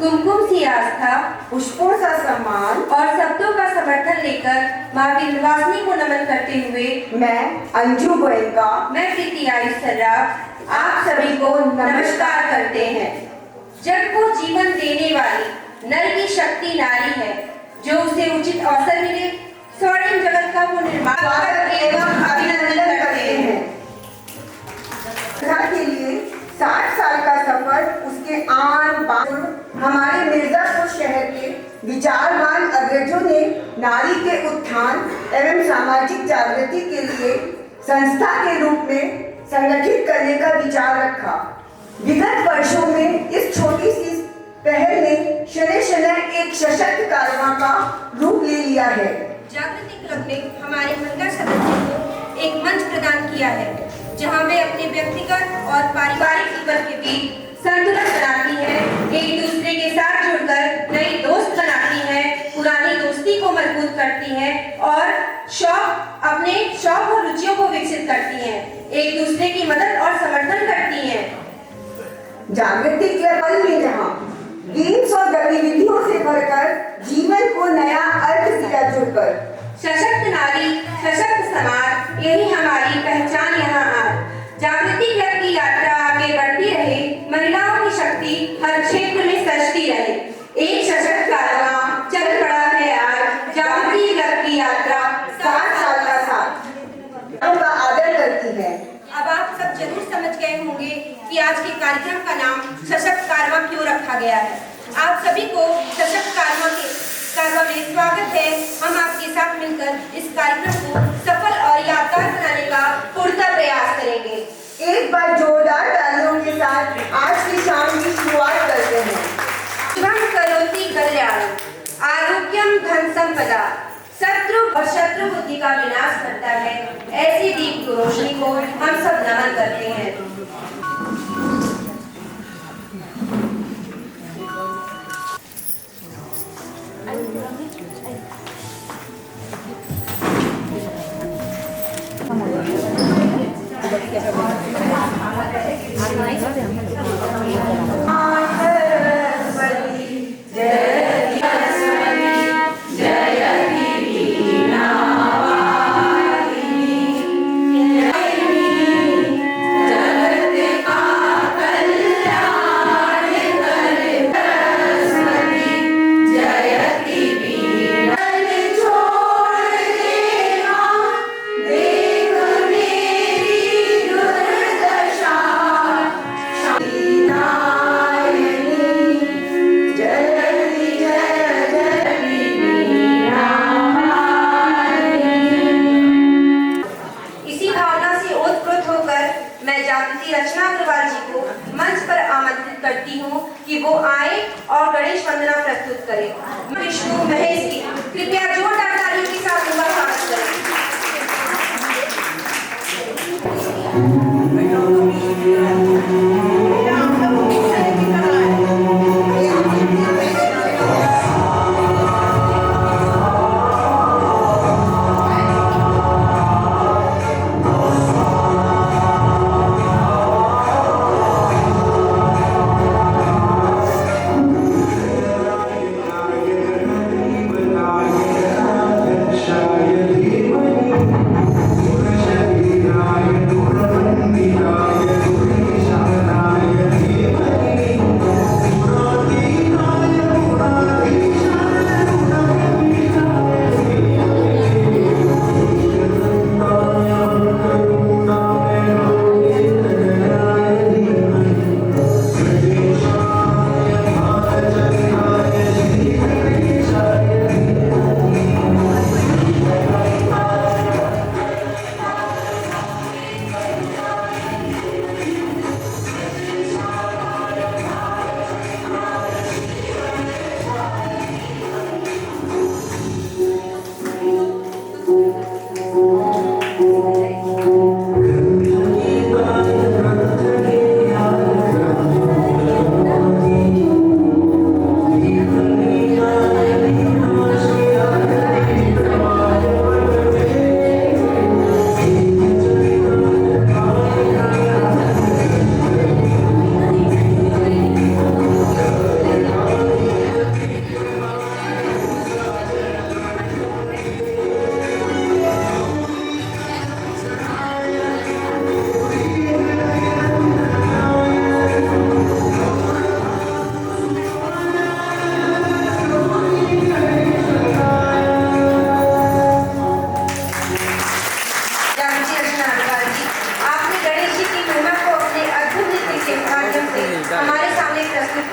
कुमकुम सी आस्था, पुष्पों सा सम्मान और शब्दों का समर्थन लेकर माँ विंध्यवासिनी को नमन करते हुए मैं अंजू गोयनका, मैं प्रीति आयुष सर्राफ आप सभी को नमस्कार करते हैं। जग को जीवन देने वाली नर की शक्ति नारी है। जो उसे उचित अवसर मिले स्वर्णिम जगत का वो निर्माण एवं अभिनंदन करते हैं। के लिए 60 साल का सफर, उसके आन बान हमारे मिर्जापुर शहर के विचारवान अग्रजों ने नारी के उत्थान एवं सामाजिक जागृति के लिए संस्था के रूप में संगठित करने का विचार रखा। विगत वर्षों में इस छोटी सी पहल ने शनय शनय एक सशक्त कारवां का रूप ले लिया है। जागृति क्लब ने हमारे महिला सदस्यों को एक मंच प्रदान किया है, जहां वे अपने व्यक्तिगत और पारिवारिक जीवन के बीच संतुलन बनाती है, एक दूसरे के साथ जुड़कर नई दोस्त बनाती है, पुरानी दोस्ती को मजबूत करती है और अपने शौक और रुचियों को विकसित करती है, एक दूसरे की मदद और समर्थन करती है। जागृति के पल में जहाँ गेम्स और गतिविधियों से भरकर जीवन को नया अर्थ दिया जुड़कर सशक्त नारी सशक्त समाज, यही हमारी पहचान यहाँ आज। जागृति क्लब की यात्रा आगे बढ़ती रहे, महिलाओं की शक्ति हर क्षेत्र में सजती रहे। एक सशक्त कारवां चल पड़ा है आज। जागृति क्लब की यात्रा 60 साल का साथ का आदर करती है। अब आप सब जरूर समझ गए होंगे कि आज के कार्यक्रम का नाम सशक्त कारवां क्यों रखा गया है। आप सभी को सशक्त कारवां में स्वागत है। हम आपके साथ मिलकर इस कार्यक्रम को सफल और यादगार बनाने का पूर्ण प्रयास करेंगे। एक बार जोरदार तालियों के साथ आज की शाम की शुरुआत करते हैं। शुभं करोति कल्याणं, आरोग्यम धन संपदा, शत्रु और शत्रु बुद्धि का विनाश करता है। ऐसी दीप रोशनी को हम सब नमन करते हैं। करती हूँ कि वो आए और गणेश वंदना प्रस्तुत करें। विष्णु महेश की कृपया जोरदार तालियों के साथ उनका स्वागत करें।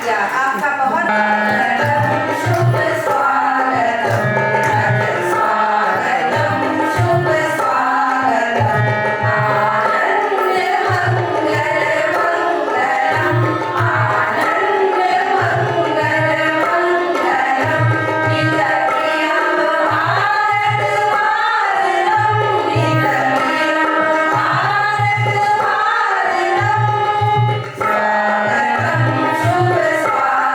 किया। आपका बहुत स्वागतम, शुभ स्वागतम, स्वागतम, शुभ स्वागतम, आनंद मंगल मंगलम, आनंद मंगल मंगलम, नित्यप्रियम भारत भारतम, नित्यप्रियम भारत भारतम, स्वागतम, शुभ स्वागतम, शुभ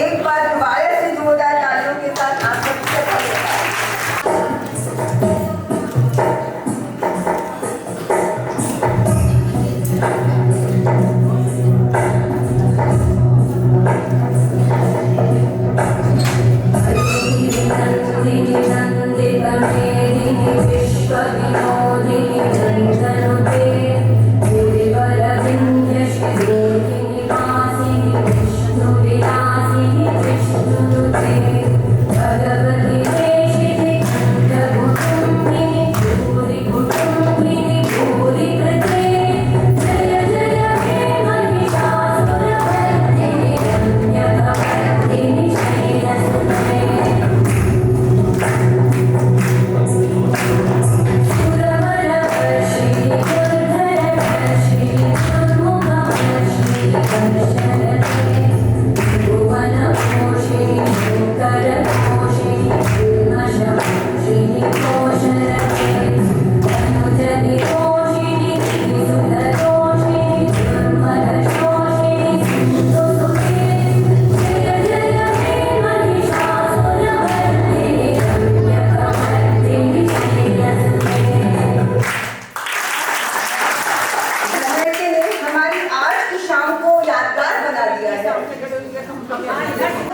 एक बार दोबारा से जोरदार तालियों के साथ आप सबसे धन्यवाद।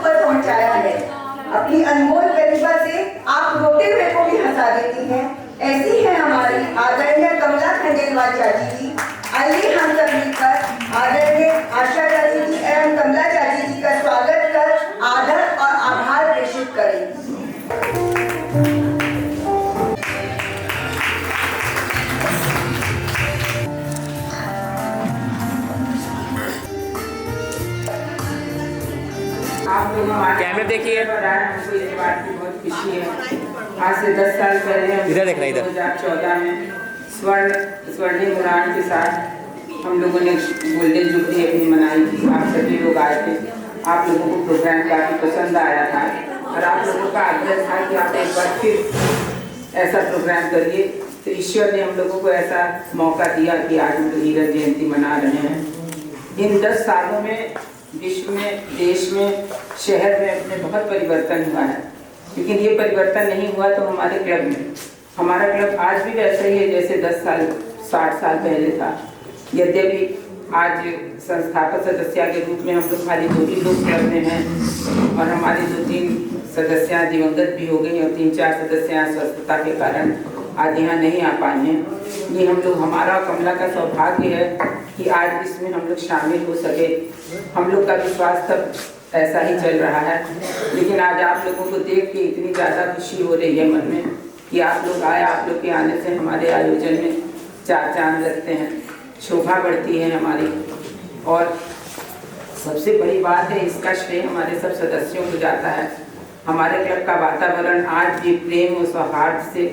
पर पहुंचाया है। अपनी अनमोल प्रतिभा से आप रोते हुए को भी हंसा देती हैं। ऐसी है हमारी आदरणीय कमला खंडेलवाल चाची जी। आइए हम सब मिलकर आदरणीय आशा चाची जी एवं कमला चाची जी का स्वागत कर आदर और आभार प्रेषित करें। आप लोग कैमरे देखिए। हमको इस बात की बहुत खुशी है। आज से 10 साल पहले इधर देखना, इधर 2014 में स्वर्णिम उड़ान के साथ हम लोगों ने गोल्डन जुबली अपनी मनाई थी। आप सभी लोग आए थे। आप लोगों को प्रोग्राम काफ़ी पसंद आया था और आप लोगों का आग्रह था कि आप एक बार फिर ऐसा प्रोग्राम करिए। तो ईश्वर ने हम लोगों को ऐसा मौका दिया कि आज हम लोग हीरक जयंती मना रहे हैं। इन 10 सालों में विश्व में, देश में, शहर में अपने बहुत परिवर्तन हुआ है, लेकिन ये परिवर्तन नहीं हुआ तो हमारे क्लब में। हमारा क्लब आज भी वैसा ही है जैसे 10 साल 60 साल पहले था। यद्यपि आज संस्थापक सदस्य के रूप में हम लोग खाली 2 ही लोग क्लब में हैं और हमारी 2-3 सदस्या दिवंगत भी हो गई और 3-4 सदस्या स्वस्थता के कारण आज यहाँ नहीं आ पाए हैं। ये हम लोग, हमारा कमला का सौभाग्य है कि आज इसमें हम लोग शामिल हो सके। हम लोग का विश्वास तब ऐसा ही चल रहा है, लेकिन आज आप लोगों को देख के इतनी ज़्यादा खुशी हो रही है मन में कि आप लोग आए। आप लोग के आने से हमारे आयोजन में 4 चांद लगते हैं, शोभा बढ़ती है हमारी। और सबसे बड़ी बात है, इसका श्रेय हमारे सब सदस्यों को जाता है। हमारे क्लब का वातावरण आज भी प्रेम और सौहार्द से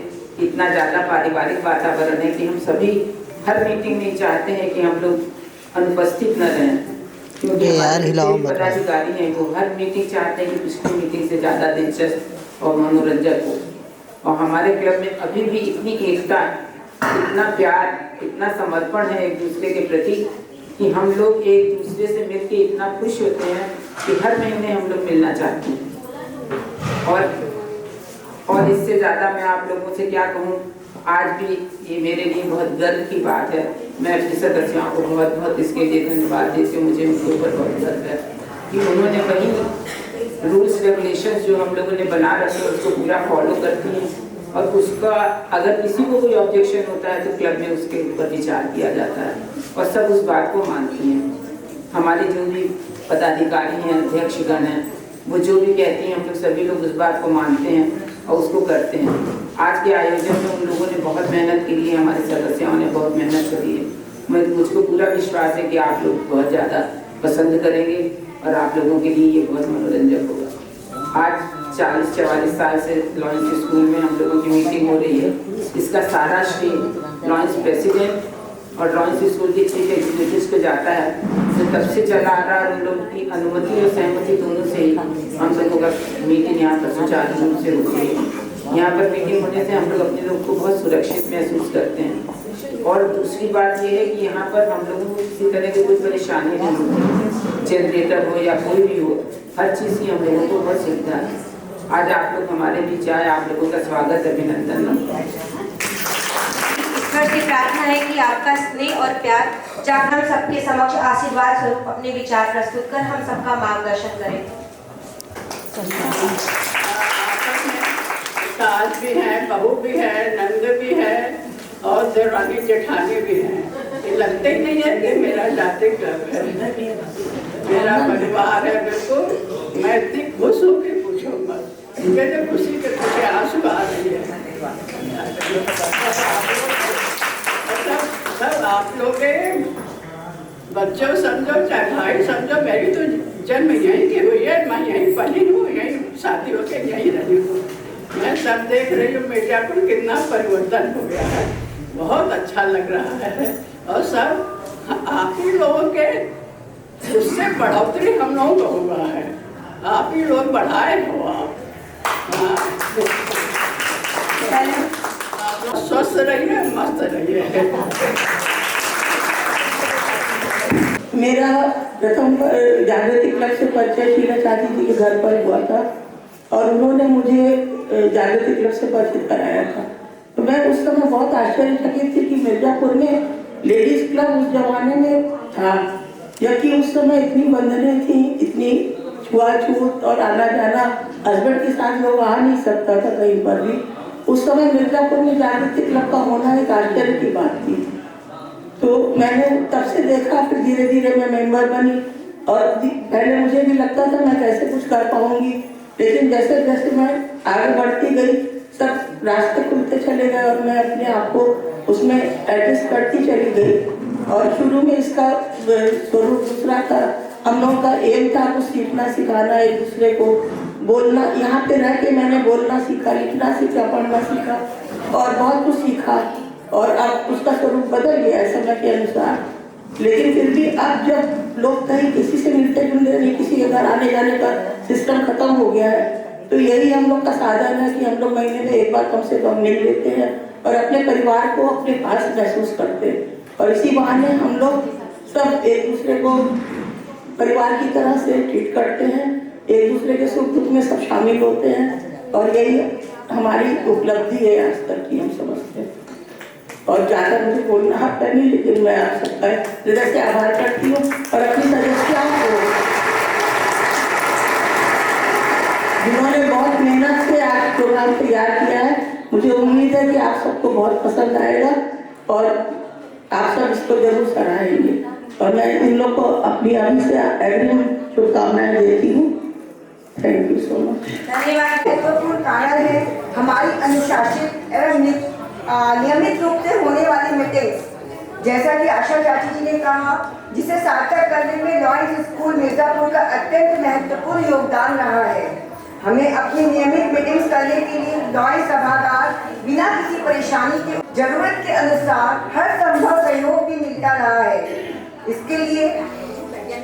इतना ज़्यादा पारिवारिक वातावरण है कि हम सभी हर मीटिंग में चाहते हैं कि हम लोग अनुपस्थित न रहें, क्योंकि पदाधिकारी हैं वो हर मीटिंग चाहते हैं कि पिछली मीटिंग से ज़्यादा दिलचस्प और मनोरंजक हो। और हमारे क्लब में अभी भी इतनी एकता, इतना प्यार, इतना समर्पण है एक दूसरे के प्रति कि हम लोग एक दूसरे से मिलकर इतना खुश होते हैं कि हर महीने हम लोग मिलना चाहते हैं। और इससे ज़्यादा मैं आप लोगों से क्या कहूँ, आज भी ये मेरे लिए बहुत गर्व की बात है। मैं अपने सदस्यों को बहुत बहुत इसके लिए धन्यवाद देती हूँ। मुझे उनके ऊपर बहुत गर्व है कि उन्होंने वही रूल्स रेगुलेशंस जो हम लोगों ने बना रखे हैं उसको पूरा फॉलो करती हैं। और उसका अगर किसी को कोई ऑब्जेक्शन होता है तो क्लब में उसके ऊपर विचार किया जाता है और सब उस बात को मानती हैं। हमारे जो भी पदाधिकारी हैं, अध्यक्षगण हैं, वो जो भी कहती हैं हम लोग सभी लोग उस बात को मानते हैं और उसको करते हैं। आज के आयोजन में उन लोगों ने बहुत मेहनत की है, हमारे सदस्यों ने बहुत मेहनत करी है। मुझको पूरा विश्वास है कि आप लोग बहुत ज़्यादा पसंद करेंगे और आप लोगों के लिए ये बहुत मनोरंजक होगा। आज 40-44 साल से लॉरेंस स्कूल में हम लोगों की मीटिंग हो रही है। इसका सारा श्रेय लॉरेंस प्रेसिडेंट और लॉरेंस स्कूल के चीफ एग्जीक्यूटिव को जाता है। तो तब से चला आ रहा है, उन लोगों की अनुमति और सहमति दोनों से ही हम लोगों का मीटिंग यहाँ पर सुचारू रूप से होती है। यहाँ पर मीटिंग होने से हम लोग अपने लोग को बहुत सुरक्षित महसूस करते हैं। और दूसरी बात ये है कि यहाँ पर हम लोगों को किसी तरह की कोई परेशानी नहीं होती, जनरेटर हो या कोई भी हो, हर चीज़ की हम लोगों को बहुत सुविधा है। आज आप लोग हमारे बीच आए, आप लोगों का स्वागत, अभिनंदन। ईश्वर से प्रार्थना है कि आपका स्नेह और प्यार जाकर हम सबके समक्ष आशीर्वाद स्वरूप अपने विचार प्रस्तुत कर हम सबका मार्गदर्शन करें। सास भी है, बहू भी है, नंद भी है और देवरानी जेठानी भी है। ये लगते ही नहीं है कि मेरा जाति क्लब है, मेरा परिवार है। बिल्कुल मैं इतनी खुश हूँ कि पूछो मत। मेरे खुशी के खुशी आंसू आ रही है। सब आप लोग बच्चों समझो चाहे भाई समझो, मेरी तो जन्म यहीं की हुई है, मैं यहीं पली हूँ, यहीं शादी होकर यहीं रही हूँ। मैं सब देख रही हूँ मिर्जापुर कितना परिवर्तन हो गया है, बहुत अच्छा लग रहा है। और सब आप ही लोगों के उससे बढ़ोतरी हम लोगों को हुआ है, आप ही लोग बढ़ाए हो। आप लोग स्वस्थ रहिए, मस्त रहिए। मेरा प्रथम जागृति क्लब से परिचय शीला चाची जी के घर पर हुआ था और उन्होंने मुझे जागृति क्लब से परिचित कराया था। तो मैं उस समय बहुत आश्चर्यचकित थी कि मिर्जापुर में लेडीज क्लब उस जमाने में था, जबकि उस समय इतनी बंधनें थी, इतनी छुआछूत और आना जाना, हस्बैंड के साथ लोग आ नहीं सकता था कहीं पर भी। उस समय मिर्जापुर में जागृति क्लब का होना एक आश्चर्य की बात थी। तो मैंने तब से देखा, फिर धीरे धीरे मैं मेंबर बनी और पहले मुझे भी लगता था मैं कैसे कुछ कर पाऊंगी, लेकिन जैसे जैसे मैं आगे बढ़ती गई सब रास्ते खुलते चले गए और मैं अपने आप को उसमें एडजस्ट करती चली गई। और शुरू में इसका स्वरूप दूसरा था, हम लोगों का एम था कुछ सीखना सिखाना, एक दूसरे को बोलना। यहाँ पे रह के मैंने बोलना सीखा, लिखना सीखा, पढ़ना सीखा और बहुत कुछ सीखा और अब उसका स्वरूप बदल गया है समय के अनुसार। लेकिन फिर भी अब जब लोग कहीं किसी से मिलते जुलते नहीं, किसी के घर आने जाने का सिस्टम खत्म हो गया है, तो यही हम लोग का साधन है कि हम लोग महीने में एक बार कम से कम मिल लेते हैं और अपने परिवार को अपने पास महसूस करते हैं। और इसी बहाने हम लोग सब एक दूसरे को परिवार की तरह से ट्रीट करते हैं, एक दूसरे के सुख दुख में सब शामिल होते हैं और यही हमारी उपलब्धि है आज तक की, हम समझते हैं। और ज़्यादा मुझे बोलना हक नहीं, लेकिन मैं आप सबका हृदय से आभार करती हूँ और अपनी सदस्यों को जिन्होंने बहुत मेहनत से आज प्रोग्राम तैयार किया है। मुझे उम्मीद है कि आप सबको बहुत पसंद आएगा और आप सब इसको जरूर सराहेंगे और मैं इन लोग को अपनी अभी से अग्रिम शुभकामनाएं देती हूँ। Thank you so much. धन्यवाद। महत्वपूर्ण कारण है हमारी अनुशासित एवं नियमित रूप से होने वाली मीटिंग्स, जैसा कि आशा चाची जी ने कहा, जिसे सार्थक करने में लॉरेंस स्कूल मिर्जापुर का अत्यंत महत्वपूर्ण योगदान रहा है। हमें अपनी नियमित मीटिंग्स करने के लिए लॉरेंस सभागार बिना किसी परेशानी के जरूरत के अनुसार हर संभव सहयोग भी मिलता रहा है। इसके लिए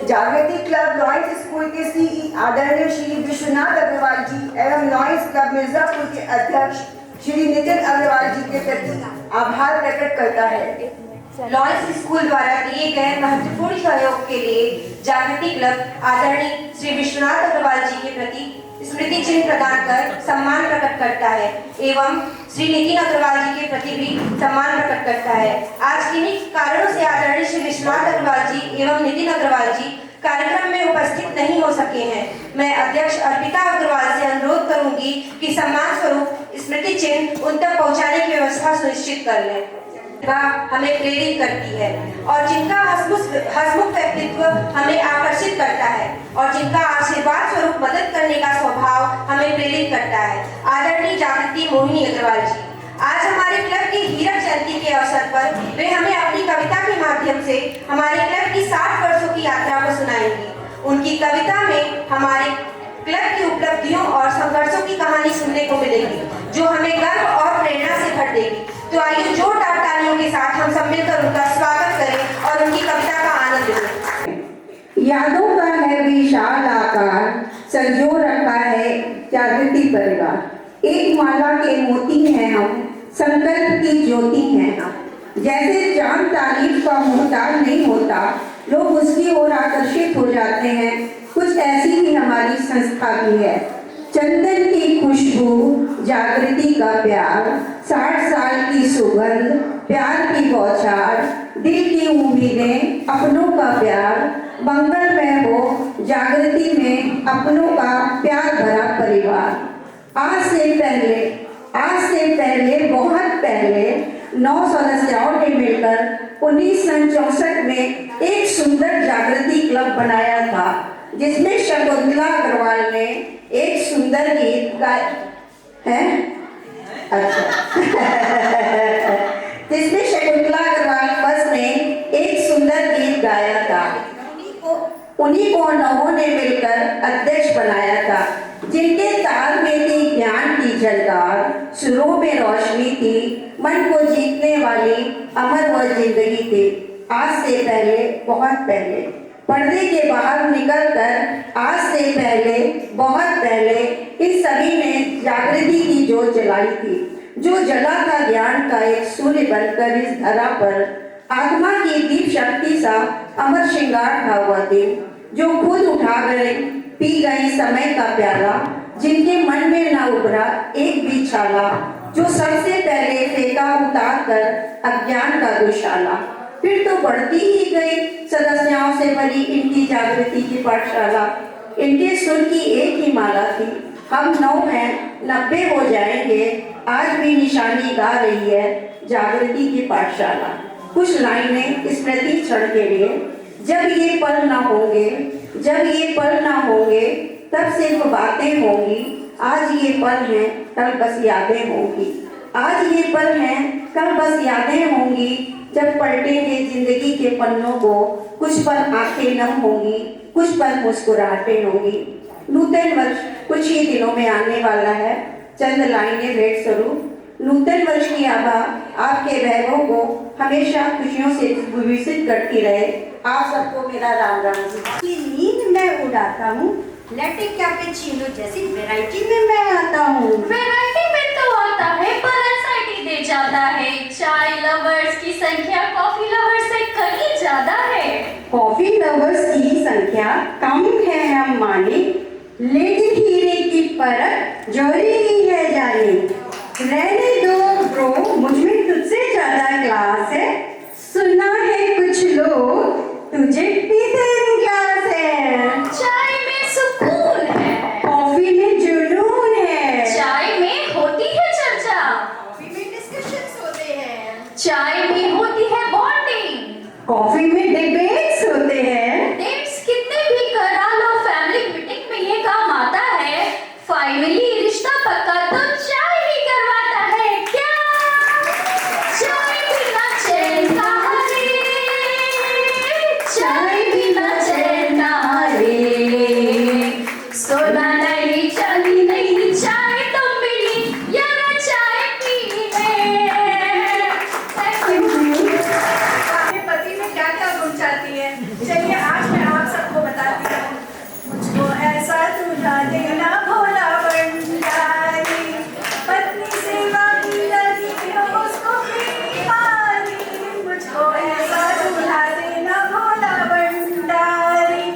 जागृति क्लब लॉरेंस स्कूल के सीई आदरणीय श्री विश्वनाथ अग्रवाल जी एवं लॉरेंस क्लब मिर्जापुर के अध्यक्ष श्री नितिन अग्रवाल जी के प्रति आभार प्रकट करता है। लॉरेंस स्कूल द्वारा दिए गए महत्वपूर्ण सहयोग के लिए जागृति क्लब आदरणीय श्री विश्वनाथ अग्रवाल जी के प्रति स्मृति चिन्ह प्रदान कर सम्मान प्रकट करता है एवं श्री नितिन अग्रवाल जी के प्रति भी सम्मान प्रकट करता है। आज किन्हीं कारणों से आदरणीय श्री विश्वनाथ अग्रवाल जी एवं नितिन अग्रवाल जी कार्यक्रम में उपस्थित नहीं हो सके हैं। मैं अध्यक्ष अर्पिता अग्रवाल से अनुरोध करूंगी कि सम्मान स्वरूप स्मृति चिन्ह उन तक पहुंचाने की व्यवस्था सुनिश्चित कर लें। हमें प्रेरित करती है और जिनका हंसमुख व्यक्तित्व हमें आकर्षित करता है और जिनका आशीर्वाद स्वरूप मदद करने का स्वभाव हमें प्रेरित करता है। आदरणीय जागृति मोहिनी अग्रवाल जी आज हमारे क्लब की हीरक जयंती के अवसर पर वे हमें अपनी कविता के माध्यम से हमारे क्लब की 60 वर्षों की यात्रा को सुनाएंगी। उनकी कविता में हमारे क्लब की उपलब्धियों और संघर्षों की कहानी सुनने को मिलेगी जो हमें गर्व और प्रेरणा से भर देगी। तो आइए जोरदार तालियों के साथ हम सब मिलकर उनका स्वागत करें और उनकी कविता का आनंद लें। यादों का है विशाल आकार, संजो रखा है जागृति परिवार। एक माला के मोती हैं हम, संकल्प की ज्योति हैं हम। जैसे चांद तारीफ का मोहताज नहीं होता, लोग उसकी ओर आकर्षित हो जाते हैं, कुछ ऐसी ही हमारी संस्था भी है। चंदन की खुशबू, जागृति का प्यार, 60 साल की सुगंध, प्यार की बौछार, दिल की उम्मीदें, अपनों का प्यार, मंगलमय हो जागृति में अपनों का प्यार भरा परिवार। आज से पहले बहुत पहले 9 सदस्यों ने मिलकर 1964 में एक सुंदर जागृति क्लब बनाया था, जिसमें शकुंतला अग्रवाल ने एक सुंदर गीत गाया है। अच्छा जिसमें शकुंतला अग्रवाल बस ने एक सुंदर गीत गाया था। उन्हीं को नवों ने मिलकर अध्यक्ष बनाया था, जिनके ताल में थी ज्ञान की झलकार, सुरों में रोशनी थी, मन को जीतने वाली अमर वह जिंदगी थी। आज से पहले बहुत पहले पर्दे के बाहर निकलकर आज से पहले बहुत पहले इन सभी ने जागृति की जोत जलाई थी, जो जला था ज्ञान का एक सूर्य बनकर इस धरा पर। आत्मा की दीप शक्ति सा अमर श्रृंगार था वह दिन, जो खुद उठा गए पी गई समय का प्याला, जिनके मन में न उभरा एक भी छाला, जो सबसे पहले फेंका उतार कर अज्ञान का दुशाला। फिर तो बढ़ती ही गई सदस्यों से भरी इनकी जागृति की पाठशाला। इनके सुर की एक ही माला थी, हम 9 हैं 90 हो जाएंगे, आज भी निशानी गा रही है जागृति की पाठशाला। कुछ लाइनें स्मृति क्षण के लिए। जब ये पल ना होंगे, जब ये पल ना होंगे, तब सिर्फ बातें होंगी, आज ये पल हैं कल बस यादें होंगी। आज ये पल हैं कल बस यादें होंगी, जब पलटेंगे जिंदगी के पन्नों को, कुछ पल आंखें नम होंगी, कुछ पल मुस्कुराहटें होंगी। नूतन वर्ष कुछ ही दिनों में आने वाला है, चंद लाइनें भेंट स्वरूप। नूतन वर्ष की आभा आपके वैभव को हमेशा खुशियों से विभूषित करती रहे। आप सबको मेरा राम राम जी। की नींद मैं उड़ाता हूँ, लैटे कैपेचिनो जैसी वैरायटी में मैं आता हूँ। वैरायटी में तो आता है पर एंजाइटी दे जाता है। चाय लवर्स की संख्या कॉफी लवर्स से कहीं ज्यादा है। कॉफी लवर्स की संख्या कम है हम माने, लेकिन हीरे की परत जोरी ही है जाने। रहने दो ब्रो, मुझमें तुझसे ज्यादा क्लास है, सुना है कुछ लोग तुझे पीते ग्लास है। चाय में सुकून है, कॉफी में जुनून है, चाय में होती है चर्चा, कॉफी में डिस्कशंस होते हैं, चाय में होती है बॉन्डिंग, कॉफी में डिबेट्स होते हैं। डेट्स कितने भी करा लो, फैमिली मीटिंग में ये काम आता है। फाइनली रिश्ता पक्का तो चाय ही करवाता है। क्या चाय बिना चैन कहाँ रे, चाय बिना चैन कहाँ रे। सोना नहीं चांदी नहीं, चाय तो मिली यार चाय पीने। Thank you. अपने पति में क्या क्या गुण चाहती है, चलिए आज मैं आप सबको बताती हूँ। मुझको ऐसा दूल्हा देना भोला भंडारी, पत्नी सेवा की लगी हो उसको बीमारी। मुझको ऐसा दूल्हा देना भोला भंडारी,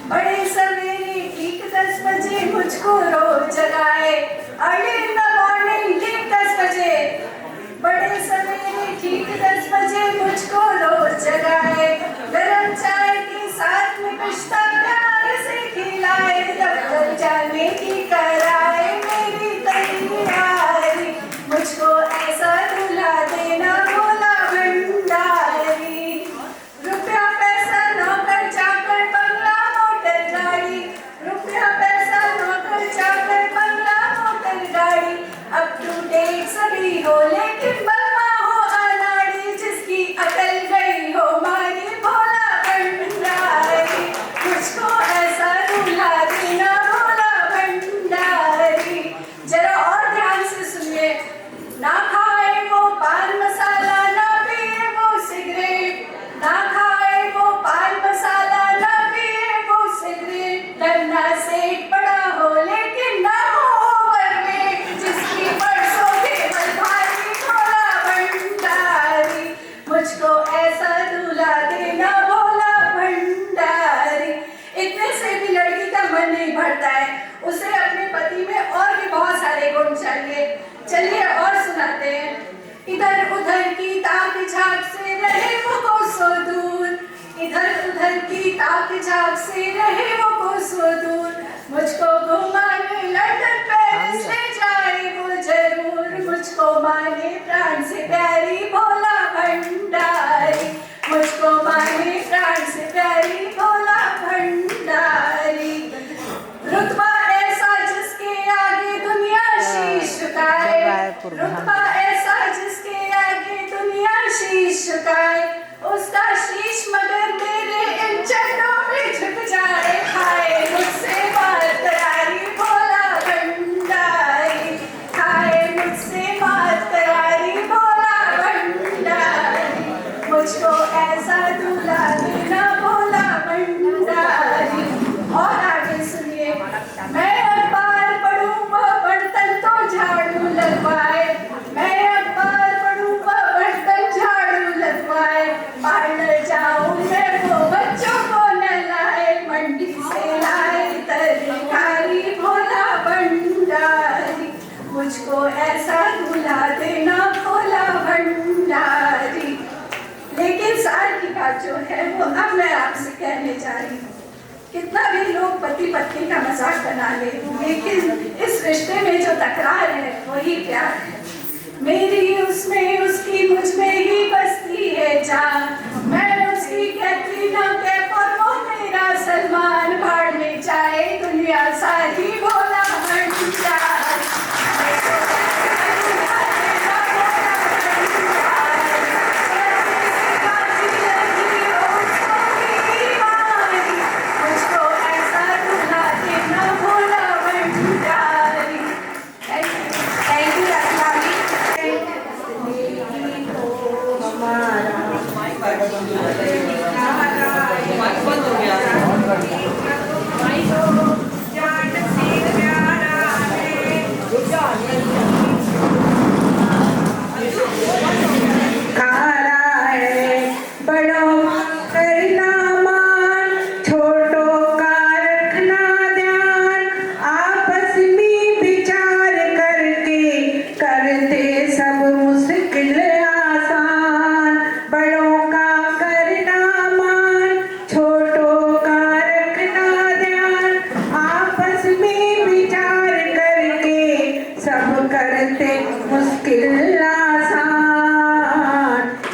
बड़े सवेरे ठीक 10 बजे मुझको रोज जगाए। अर्ली इन द मॉर्निंग ठीक 10 बजे, बड़े सवेरे ठीक 10 बजे मुझको रोज जगाए। गरम चाय के साथ में पिस्ता प्यार से खिलाए, दफ्तर जाने की कराए मेरी तैयारी। मुझको ऐसा दूल्हा देना भोला भंडारी, रुपया पैसा नौकर चाकर बंगला मोटर गाड़ी, रुपया पैसा नौकर चाकर बंगला मोटर गाड़ी। अप टू डेट सभी हो लेकिन बलवा हो अनाड़ी, जिसकी अकल गई हो मारी भोला भंडारी। मुझको ऐसा दूल्हा देना भोला भंडारी। जरा और ध्यान से सुनिए, ना खाए वो पान मसाला, ना पिए वो सिगरेट, ना खाए वो पान मसाला, ना पिए वो सिगरेट। डरना सेठ बड़ा हो लेकिन ना हो ओवरवेट, जिसकी परसों केवल भारी भोला भंडारी। मुझको ऐसा दूल्हा देना भोला भंडारी। इतने से भी लड़की का मन नहीं भरता है, उसे अपने पति में और भी बहुत सारे गुण चाहिए। चलिए और सुनाते हैं। इधर उधर की ताक झाक से रहे वो कोसों दूर, इधर उधर की ताक झाक से रहे वो कोसों दूर। मुझको घुमाने लंदन पेरिस ले जाए वो जरूर, मुझको माने प्राण से प्यारी भोला भंडारी। मुझको माने प्राण से प्यारी भोला भंडारी। रुतबा ऐसा जिसके आगे दुनिया शीश झुकाए, रुतबा ऐसा जिसके आगे दुनिया शीश झुकाए। उसका शीश मगर मेरे इन चरणों में झुक जाए। खाए मुझसे मात करारी भोला भंडारी, खाए मुझसे मात करारी भोला भंडारी। मुझको ऐसा दूल्हा देना भोला भंडारी। और आगे सुनिए, मैं अखबार पढ़ूं वो बर्तन तो झाड़ू लगवाए, मैं अखबार पढ़ूं वो बर्तन झाड़ू लगवाए। पार्लर जाऊं मैं वो बच्चों को नहलाए, मंडी से लाए तरकारी भोला भंडारी। मुझको ऐसा दूल्हा देना भोला भंडारी। लेकिन सार की बात जो है वो अब मैं आपसे कहने जा रही हूँ। कितना भी लोग पति पत्नी का मजाक बना ले, लेकिन इस रिश्ते में जो तकरार है वही प्यार है। मेरी उसमें उसकी मुझ में ही बसती है जान, मैं उसकी कैटरीना कैफ और वो मेरा सलमान, भाड़ में जाए दुनिया सारी बोला बन जाए। Thank you Ratnali. खारा है बड़ों करना मान, छोटों का रखना ध्यान, आपस में विचार करके करते सब मुश्किल आसान। बड़ों का करना मान, छोटों का रखना ध्यान, आपस में विचार करके सब करते मुश्किल आसान।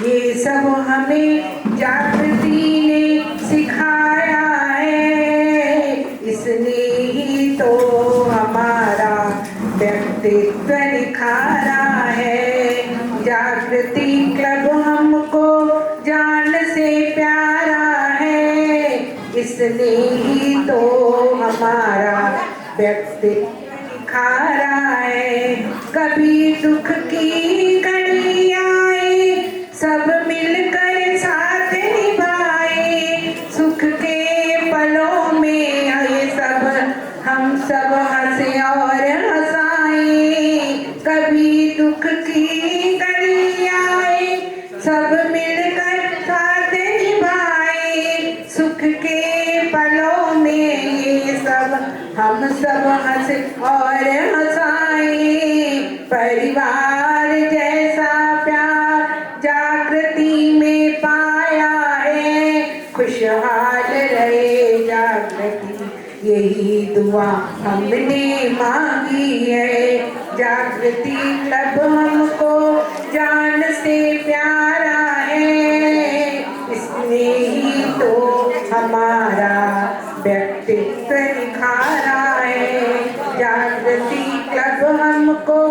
ये सब हमें जागृति ने सिखाया है, इसने ही तो हमारा व्यक्तित्व निखारा है। जागृति क्लब हमको जान से प्यारा है, इसने ही तो हमारा व्यक्तित्व निखारा है। कभी दुख की घड़ी आए, सब मिलकर साथ निभाए, सुख के पलों में ये सब हम सब हंसे और हंसाए। कभी दुख की घड़ी आए, सब मिलकर साथ निभाए, सुख के पलों में ये सब हम सब हंसे और हंसाए। परिवार जैसा प्यार जागृति में पाया है, खुशहाल रहे जागृति यही दुआ हमने मांगी है। जागृति क्लब हमको जान से प्यारा है, इसने ही तो हमारा व्यक्तित्व निखारा है। जागृति क्लब हमको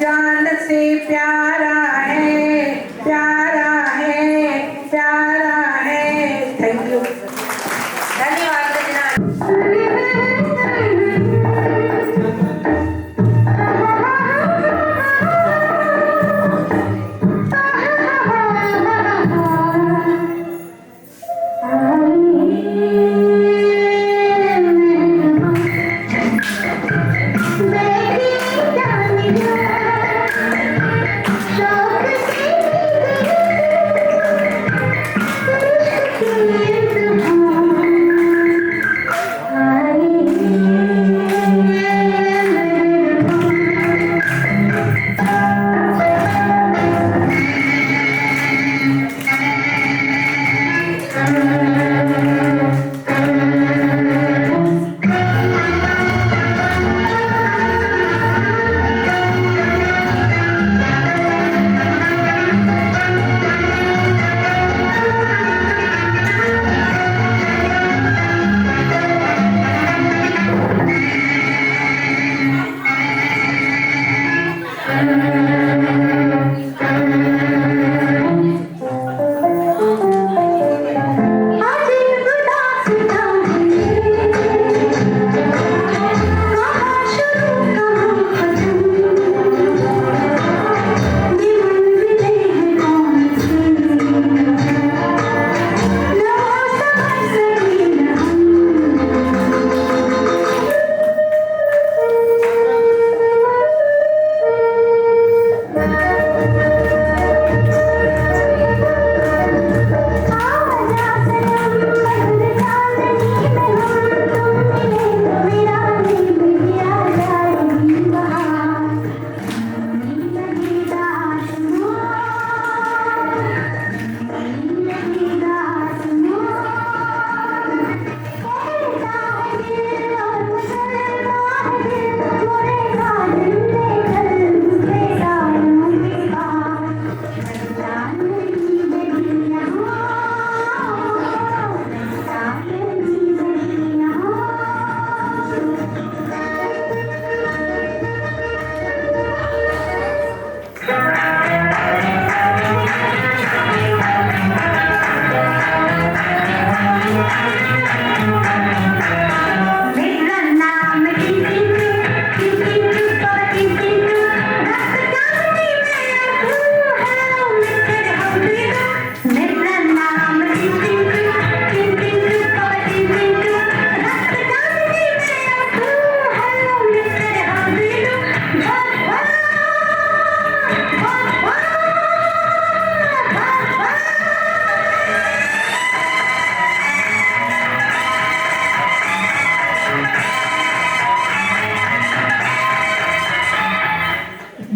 जान से प्यारा है, प्यारा है, प्यारा है। Thank you. धन्यवाद रत्नाली।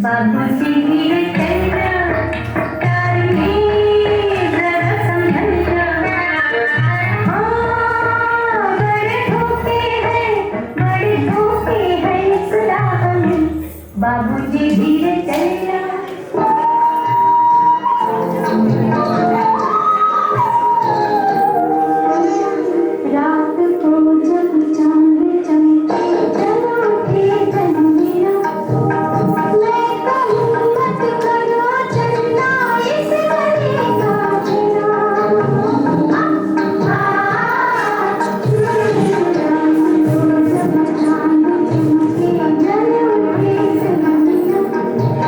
बाबूजी धीरे चलना, कार में जरा संभलना। हाँ, बड़े धोखे हैं इस राह में, बाबूजी धीरे चलना। रात को जब चांद चमके चला उठे चंदेरा, मैं कहूँ मत करो चलना इस गली का घेरा। रात को जब चांद चमके चला उठे चंदेरा,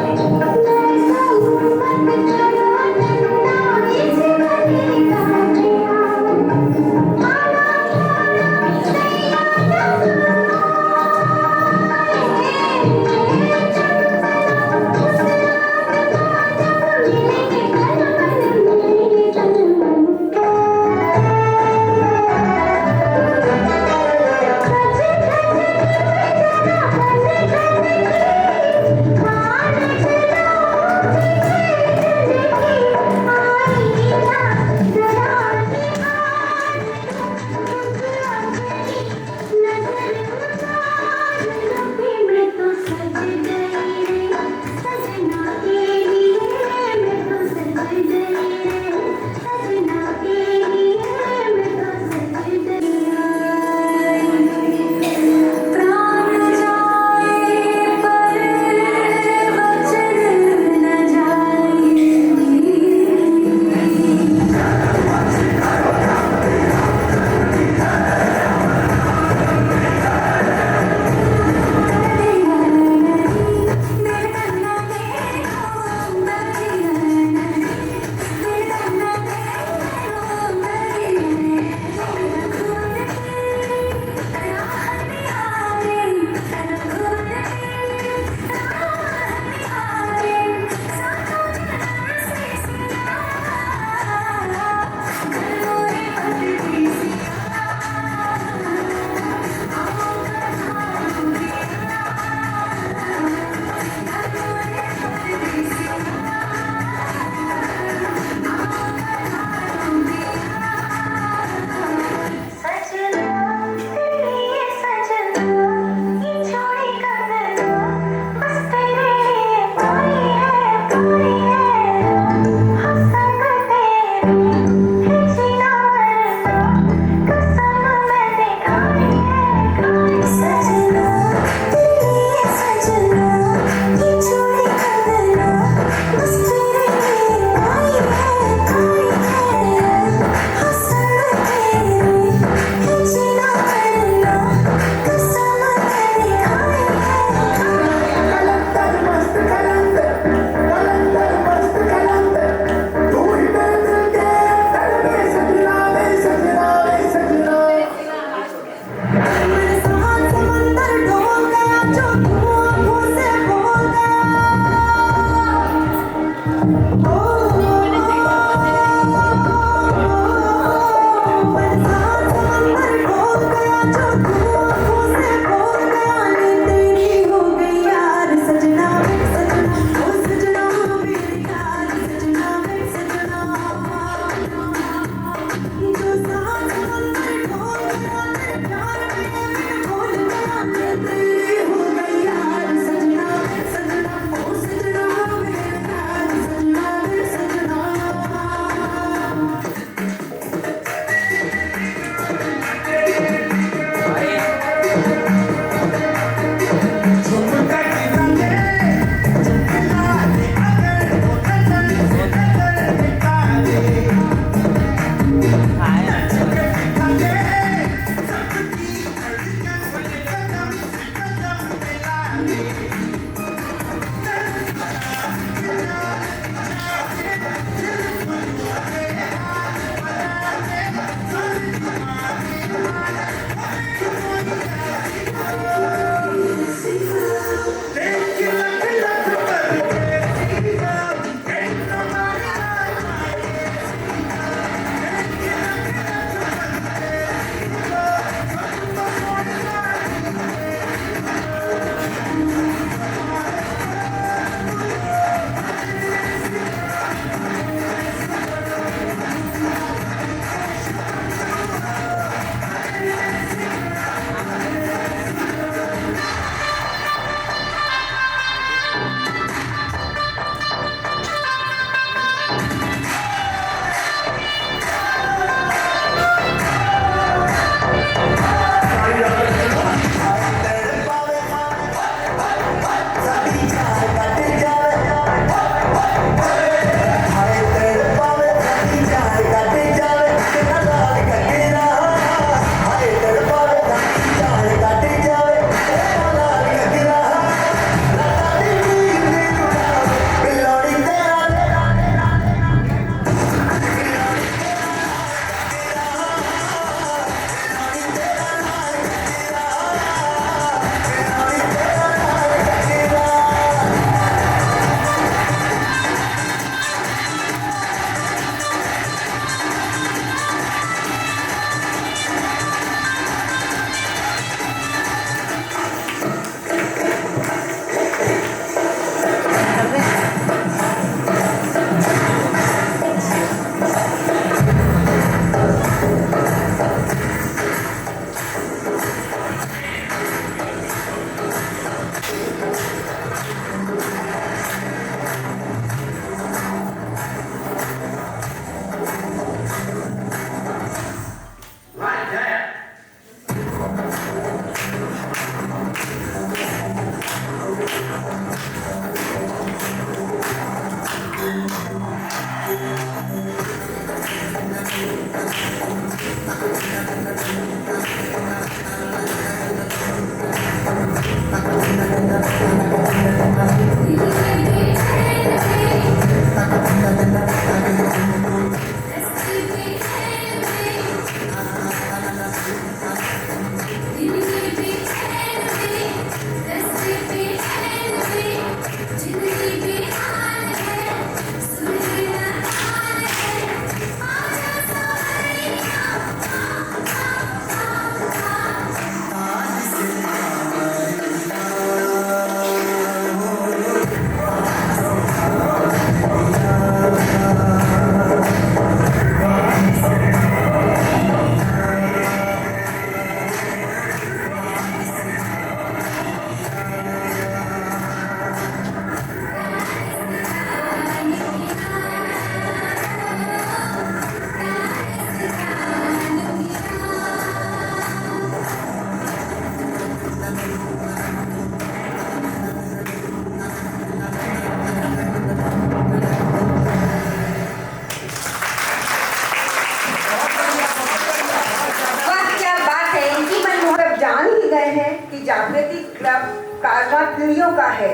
पीढ़ियों का है।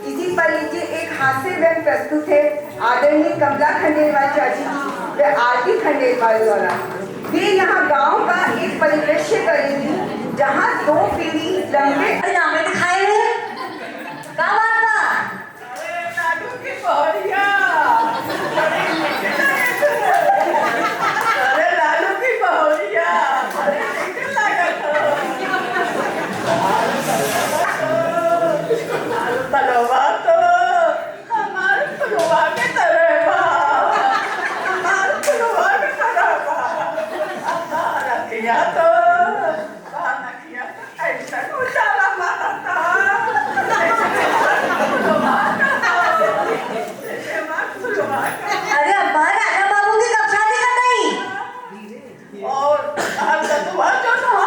इसी पर लीजिए एक हास्य व्यंग प्रस्तुत है आदरणीय कमला खंडेलवाल चाची व आरती खंडेलवाल द्वारा। वे यहाँ गांव का एक परिदृश्य करेंगी जहाँ 2 पीढ़ी लंबे लाडू की बहुरिया अरे लाडू की बहुरिया अरे मीठे लागत तलवा तो हमार फुलवा के तरह बा हमार फुलवा के तरह बा रखिया तो नखिया ऐसा उजाला मारता अरे अब्बा राजा बाबू की कब शादी कर रही? और दतुआ जो था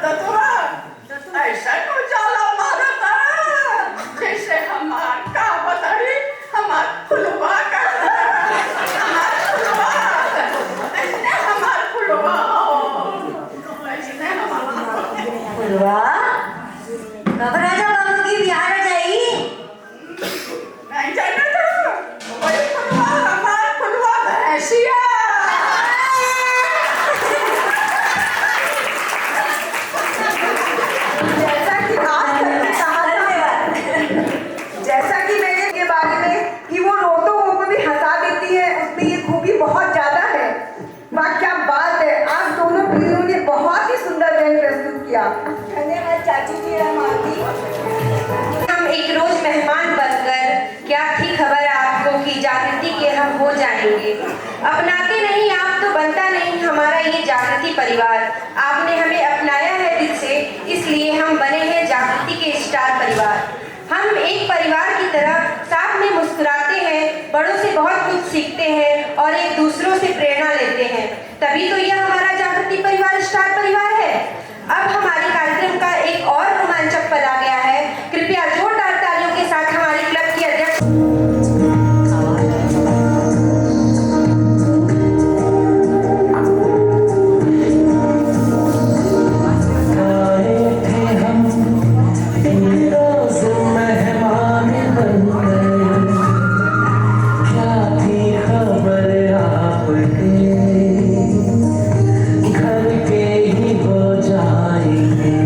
दतुआ ऐसा उजाला मारता जैसे हमार का बताई हमार फुलवा का हमार फुलवा ऐसे हमार फुलवा ऐसे हमार फुलवा कब राजा बाबू की ब्याह हो जाएगी? नहीं जाना तो वही फुलवा हमार फुलवा भैंसिया जैसा कि मैंने के बारे में कि वो रोतों को भी हंसा देती है, उसमें ये खूबी बहुत ज्यादा है। वाह क्या बात है, आज दोनों पीढ़ियों ने बहुत ही सुंदर व्यंग प्रस्तुत किया। धन्यवाद चाची जी और माती। हम एक रोज मेहमान बनकर क्या थी खबर आपको कि जागृति के हम हो जाएंगे। अपनाते नहीं आप तो बनता नहीं हमारा ये जागृति परिवार। आपने हमें अपनाया है दिल से, इसलिए हम बने हैं जागृति के स्टार परिवार। हम एक परिवार की तरह साथ में मुस्कुराते हैं, बड़ों से बहुत कुछ सीखते हैं और एक दूसरों से प्रेरणा लेते हैं, तभी तो यह हमारा जागृति परिवार स्टार परिवार है। अब हमारे कार्यक्रम का एक और रोमांचक पल आ गया है। कृपया जोरदार तालियों के साथ हमारे क्लब की अध्यक्ष घर के ही हो जाएंगे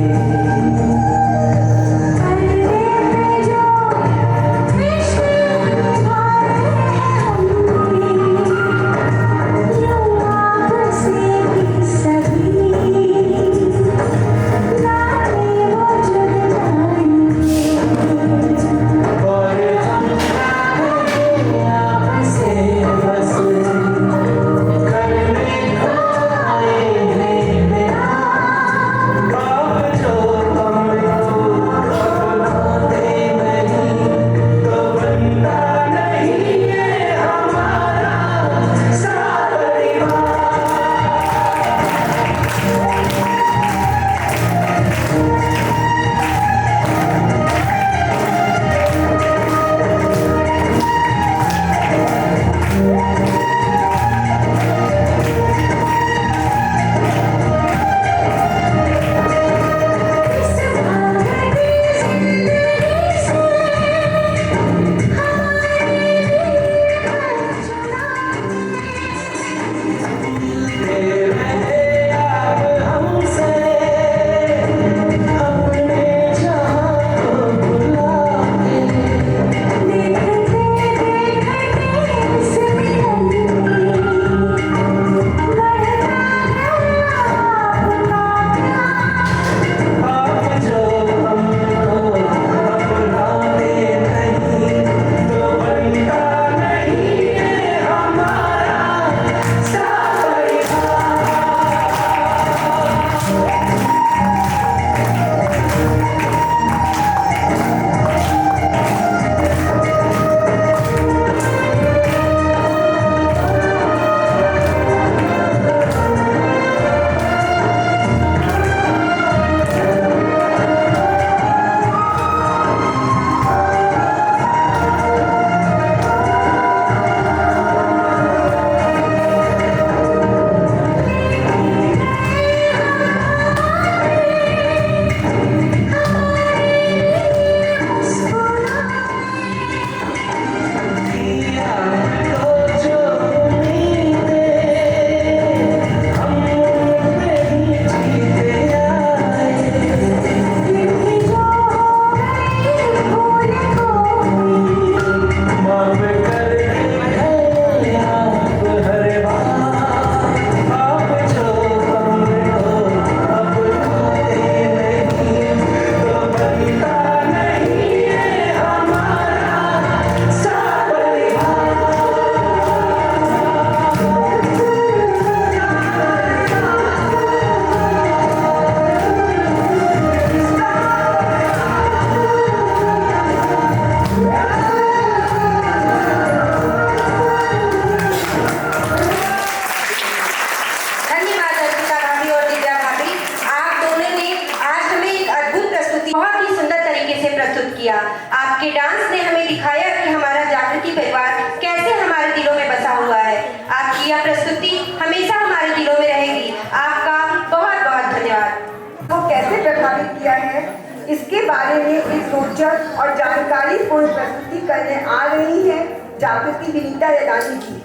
किया। आपके डांस ने हमें दिखाया कि हमारा जागृति परिवार कैसे हमारे दिलों में बसा हुआ है। आपकी यह प्रस्तुति हमेशा हमारे दिलों में रहेगी। आपका बहुत बहुत धन्यवाद। को कैसे प्रभावित किया है, इसके बारे में एक रोचक और जानकारीपूर्ण प्रस्तुति करने आ रही है जागृति विनीता यदानी जी।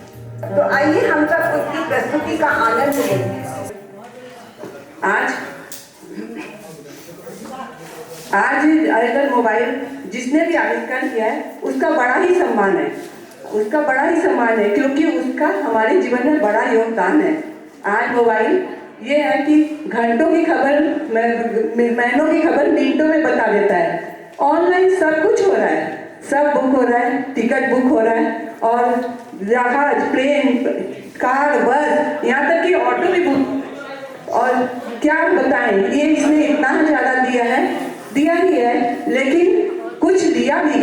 तो आइए हम सब उनकी प्रस्तुति का आनंद लें। आज अगर मोबाइल जिसने भी आविष्कार किया है उसका बड़ा ही सम्मान है, उसका बड़ा ही सम्मान है, क्योंकि उसका हमारे जीवन में बड़ा योगदान है। आज मोबाइल ये है कि घंटों की खबर महीनों की खबर मिनटों में बता देता है। ऑनलाइन सब कुछ हो रहा है, सब बुक हो रहा है, टिकट बुक हो रहा है, और जहाज, प्लेन, कार, बस, यहाँ तक कि ऑटो भी बुक। और क्या बताएं, ये इसने इतना ज़्यादा दिया ही है, लेकिन कुछ लिया भी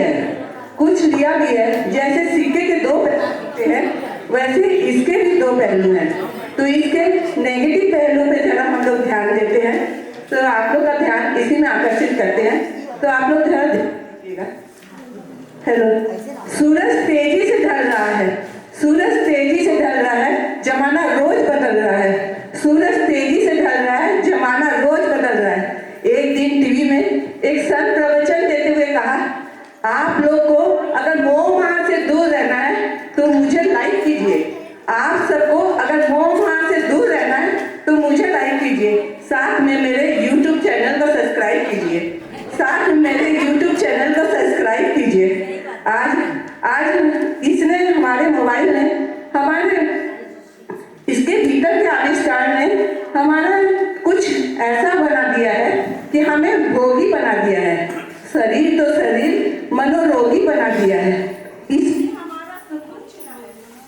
है। जैसे सिक्के के दो पहलू हैं, वैसे इसके भी दो पहलू हैं। तो इसके नेगेटिव पहलू पे जरा हम लोग ध्यान देते हैं, तो आप लोग का ध्यान इसी में आकर्षित करते हैं। तो आप लोग ध्यान दीजिएगा। हेलो, सूरज तेजी से ढल रहा है, जमाना रोज बदल रहा है। सूरज तेजी से ढल रहा है, जमाना रोज बदल रहा है। एक दिन टीवी में एक संत प्रवचन देते हुए कहा, आप लोग को अगर मोह माया से दूर रहना है तो मुझे लाइक कीजिए। आप सबको अगर मोह माया से दूर रहना है तो मुझे लाइक कीजिए, साथ में मेरे YouTube चैनल को सब्सक्राइब कीजिए। आज इसने हमारे मोबाइल ने, हमारे इसके भीतर के आविष्कार ने हमारा कुछ ऐसा बना दिया है कि हमें भोगी बना दिया है। शरीर तो शरीर, मनोरोगी बना दिया है।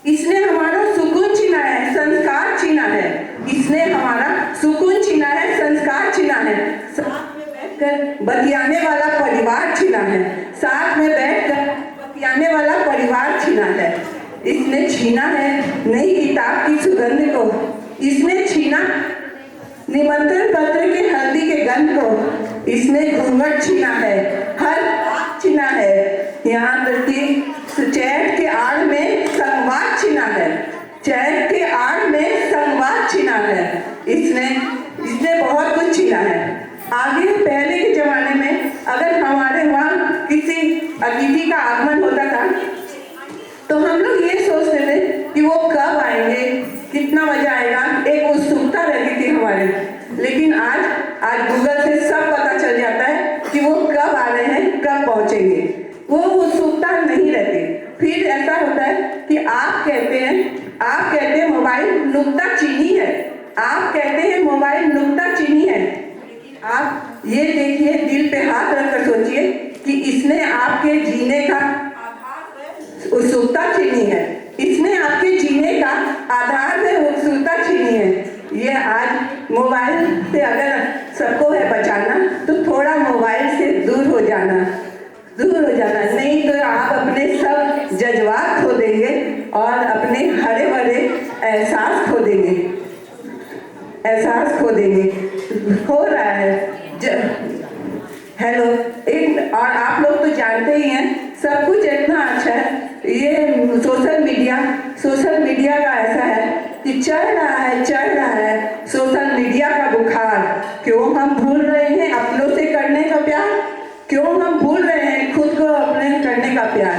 इसने हमारा सुकून छीना है, संस्कार छीना है। इसने हमारा सुकून छीना है, संस्कार छीना है। साथ में बैठकर बतियाने वाला परिवार छीना है। इसने छीना है नई किताब की सुगंध को। इसने छीना निमंत्रण पत्र के हल्दी के गंध को। इसने घूंघट छीना है, हर बात छीना है। यहाँ तक कि चैट के आड़ में संवाद छीना है। इसने बहुत कुछ छीना है। आगे पहले के जमाने में अगर हमारे वहाँ किसी अतिथि का आगमन होता था तो हम लोग ये सोचते थे कि वो कब आएंगे, कितना मजा आएगा, एक उत्सुकता रहती थी हमारे। लेकिन आज गूगल से सब पता चल जाता है कि वो कब आ रहे हैं, कब पहुंचेंगे। वो उत्सुकता नहीं रहती। फिर ऐसा होता है कि आप कहते हैं मोबाइल नुक्ताचीनी है। आप ये देखिए, दिल पे हाथ रखकर सोचिए कि इसने आपके जीने का उत्सुकता छीनी है। इसने आपके जीने का आधार से उत्सुकता छीनी है। ये आज मोबाइल से अगर सबको है बचाना तो थोड़ा मोबाइल से दूर हो जाना, नहीं तो आप अपने सब जज्बात खो देंगे और अपने हरे भरे एहसास खो देंगे। हो रहा है हेलो। और आप लोग तो जानते ही हैं, सब कुछ इतना अच्छा है। ये सोशल मीडिया का ऐसा है कि चढ़ रहा है सोशल मीडिया का बुखार। क्यों हम भूल रहे हैं अपनों से करने का प्यार? क्यों हम भूल रहे हैं खुद को अपने करने का प्यार?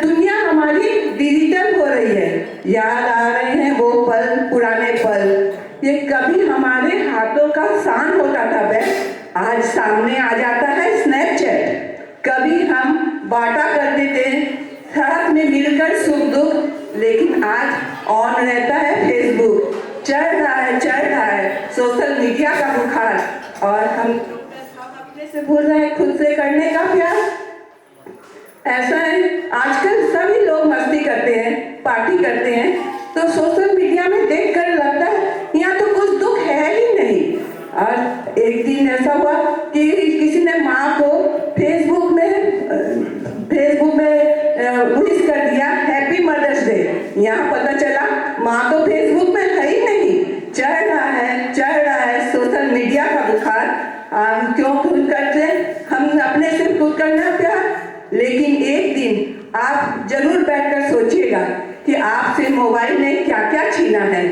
दुनिया हमारी डिजिटल हो रही है। याद आ रहे हैं वो पल, पुराने पल। ये कभी हमारे हाथों का शान होता था आज सामने आ जाता है स्नैपचैट। कभी हम बांटा करते थे साथ में मिलकर सुख दुख, लेकिन आज ऑन रहता है फेसबुक। चढ़ रहा है सोशल मीडिया का बुखार, और हम अपने से भूल रहे हैं खुद से करने का प्यार। ऐसा है, आजकल सभी लोग मस्ती करते हैं, पार्टी करते हैं, तो सोशल मीडिया में देखकर लगता है यहाँ तो कुछ दुख है ही नहीं। और एक दिन ऐसा हुआ कि किसी ने माँ को फेसबुक में विश कर दिया, हैप्पी मदर्स डे। यहाँ पता चला माँ तो फेसबुक में है ही नहीं। चढ़ रहा है सोशल मीडिया का बुखार। क्यों खुद करते हम अपने से खुद करने करना प्यार, लेकिन एक दिन आप जरूर बैठकर सोचिएगा कि आपसे मोबाइल ने क्या क्या छीना है।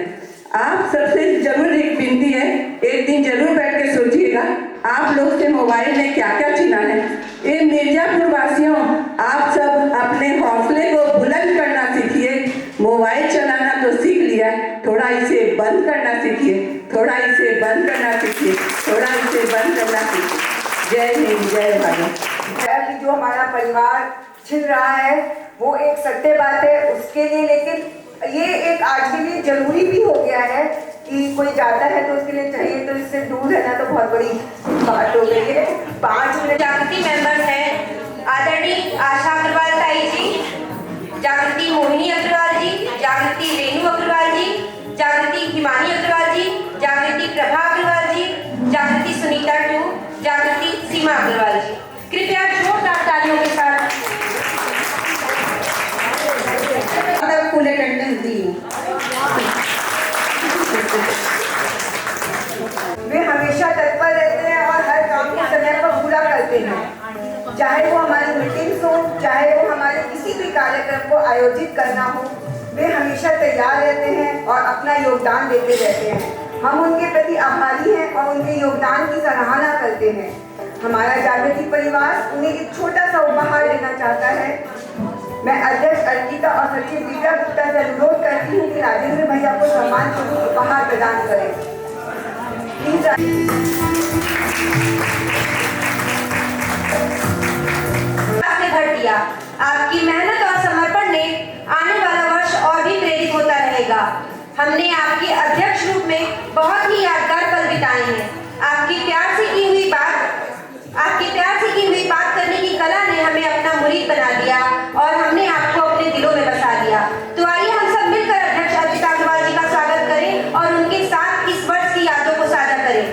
आप सबसे जरूर एक विनती है, एक दिन जरूर बैठ के सोचिएगा आप लोग से मोबाइल ने क्या क्या छीना है। ये मिर्जापुर वासियों, आप सब अपने हौसले को बुलंद करना सीखिए। मोबाइल चलाना तो सीख लिया, थोड़ा इसे बंद करना सीखिए, थोड़ा इसे बंद करना सीखिए, थोड़ा इसे बंद करना सीखिए। जय हिंद, जय भारत। जो हमारा परिवार छिन रहा है वो एक सत्य बात है उसके लिए, लेकिन ये एक आज के लिए जरूरी भी हो गया है कि कोई जाता है तो उसके लिए चाहिए, तो इससे दूर रहना तो बहुत बड़ी बात हो गई है। 5 मिनट जागृति मेंबर हैं आदरणीय आशा अग्रवाल ताई जी, जागृति मोहिनी अग्रवाल जी, जागृति रेणु अग्रवाल जी, जागृति हिमानी अग्रवाल जी, जागृति प्रभा अग्रवाल जी, जागृति सुनीता टू, जागृति सीमा अग्रवाल जी। कृपया जोरदार तालियों के साथ फुल अटेंडेंस दी। वे हमेशा तत्पर रहते हैं और हर काम को समय पर पूरा करते हैं, चाहे वो हमारी मीटिंग्स हो, चाहे वो हमारे किसी भी कार्यक्रम को आयोजित करना हो, वे हमेशा तैयार रहते हैं और अपना योगदान देते रहते हैं। हम उनके प्रति आभारी हैं और उनके योगदान की सराहना करते हैं। हमारा जागृति परिवार उन्हें एक छोटा सा उपहार देना चाहता है। मैं अध्यक्ष अर्पिता और सचिव दीपिका गुप्ता से अनुरोध करती हूँ कि राजेंद्र भैया को सम्मान स्वरूप उपहार प्रदान करें। प्लीज भर दिया। आपकी मेहनत और समर्पण ने आने वाला वर्ष और भी प्रेरित होता रहेगा। हमने आपके अध्यक्ष रूप में बहुत ही यादगार पल बिताए हैं। आपकी प्यार से की हुई बात करने की कला ने हमें अपना मुरीद बना दिया और हमने आपको अपने दिलों में बसा दिया। तो आइए हम सब मिलकर अध्यक्ष अर्पिता अग्रवाल जी का स्वागत करें और उनके साथ इस वर्ष की यादों को साझा करें।